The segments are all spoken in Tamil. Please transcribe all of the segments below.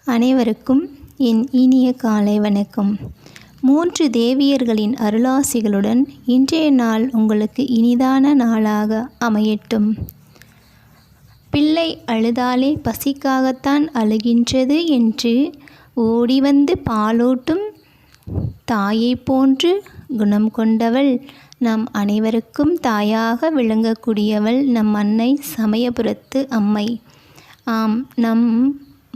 அனைவருக்கும் என் இனிய காலை வணக்கம். 3 தேவியர்களின் அருளாசிகளுடன் இன்றைய நாள் உங்களுக்கு இனிதான நாளாக அமையட்டும். பிள்ளை அழுதாலே பசிக்காகத்தான் அழுகின்றது என்று ஓடி வந்து பாலூட்டும் தாயைப் போன்று குணம் கொண்டவள், நம் அனைவருக்கும் தாயாக விளங்கக்கூடியவள் நம் அன்னை சமயபுரத்து அம்மை. ஆம், நம்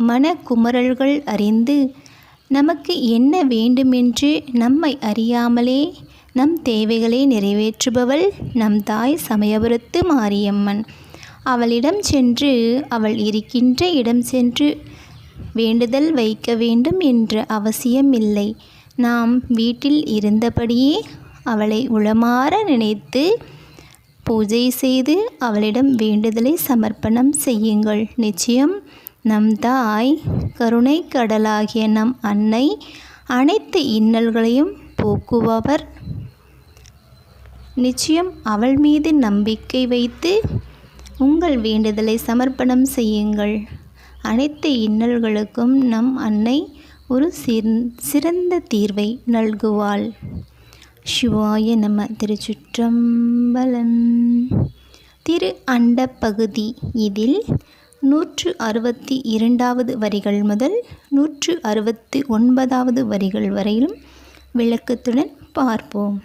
மனக்குமரல்கள் அறிந்து நமக்கு என்ன வேண்டுமென்று நம்மை அறியாமலே நம் தேவைகளை நிறைவேற்றுபவள் நம் தாய் சமயபுரத்து மாரியம்மன். அவளிடம் சென்று, அவள் இருக்கின்ற இடம் சென்று வேண்டுதல் வைக்க வேண்டும் என்ற அவசியம் இல்லை. நாம் வீட்டில் இருந்தபடியே அவளை உளமாற நினைத்து பூஜை செய்து அவளிடம் வேண்டுதலை சமர்ப்பணம் செய்யுங்கள். நிச்சயம் நம் தாய் கருணை கடலாகிய நம் அன்னை அனைத்து இன்னல்களையும் போக்குபவர். நிச்சயம் அவள் மீது நம்பிக்கை வைத்து உங்கள் வேண்டுதலை சமர்ப்பணம் செய்யுங்கள். அனைத்து இன்னல்களுக்கும் நம் அன்னை ஒரு சிறந்த தீர்வை நல்குவாள். சிவாய நம. திருச்சிற்றம்பலம். திரு அண்ட பகுதி. இதில் 162வது வரிகள் முதல் 169வது வரிகள் வரையிலும் விளக்கத்துடன் பார்ப்போம்.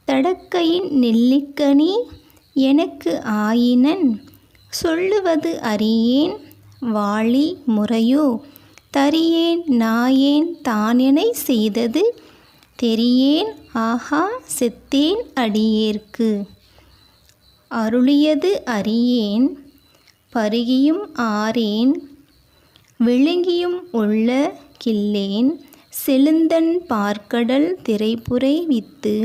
தடக்கையின் நெல்லிக்கனி எனக்கு ஆயினன் சொல்லுவது அறியேன் வாழி முறையோ தரியேன் நாயேன் தானெனை செய்தது தெரியேன் ஆஹா செத்தேன் அடியேற்கு அருளியது அறியேன் பருகியும் ஆறேன் விழுங்கியும் உள்ள கில்லேன் செழுந்தன் பார்க்கடல் திரைப்புரை வித்து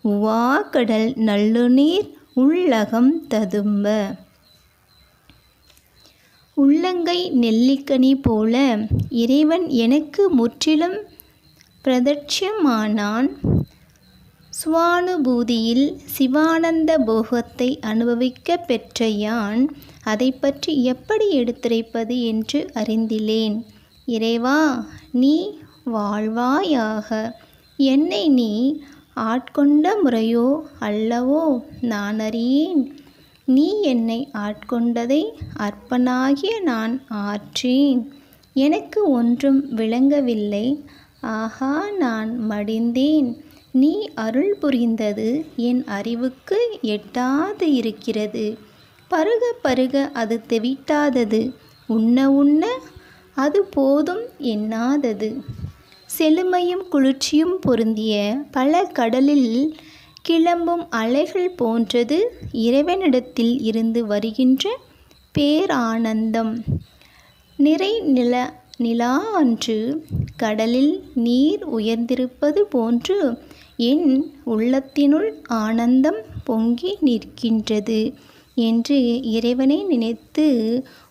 உவா கடல் நல்லுநீர் உள்ளகம் ததும்ப. உள்ளங்கை நெல்லிக்கனி போல இறைவன் எனக்கு முற்றிலும் பிரத்யட்சமானான். சுவானுபூதியில் சிவானந்த போகத்தை அனுபவிக்க பெற்ற யான் அதை பற்றி எப்படி எடுத்துரைப்பது என்று அறிந்திலேன். இறைவா, நீ வாழ்வாயாக. என்னை நீ ஆட்கொண்ட முறையோ அல்லவோ நான் அறியேன். நீ என்னை ஆட்கொண்டதை அற்பனாகிய நான் ஆற்றேன். எனக்கு ஒன்றும் விளங்கவில்லை. ஆஹா, நான் மடிந்தேன். நீ அருள் புரிந்தது என் அறிவுக்கு எட்டாது இருக்கிறது. பருக பருக அது தெவிட்டாதது. உண்ண உண்ண அது போதும் எண்ணாதது. செழுமையும் குளிர்ச்சியும் பொருந்திய பல கடலில் கிளம்பும் அலைகள் போன்றது இறைவனிடத்தில் இருந்து வருகின்ற பேரானந்தம். நிறை நிலா அன்று கடலில் நீர் உயர்ந்திருப்பது போன்று என் உள்ளத்தினுள் ஆனந்தம் பொங்கி நிற்கின்றது என்று இறைவனை நினைத்து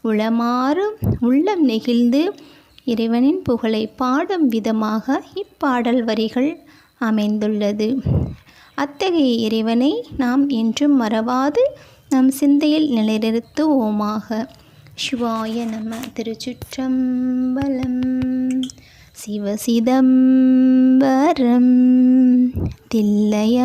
உளமாறு உள்ளம் நெகிழ்ந்து இறைவனின் புகழை பாடும் விதமாக இப்பாடல் வரிகள் அமைந்துள்ளது. அத்தகைய இறைவனை நாம் என்றும் மறவாது நம் சிந்தையில் நிலைநிறுத்துவோமாக. சிவாய நம. திருச்சிற்றம்பலம். சிவசிதம்பரம் தில்லையம்பலம்.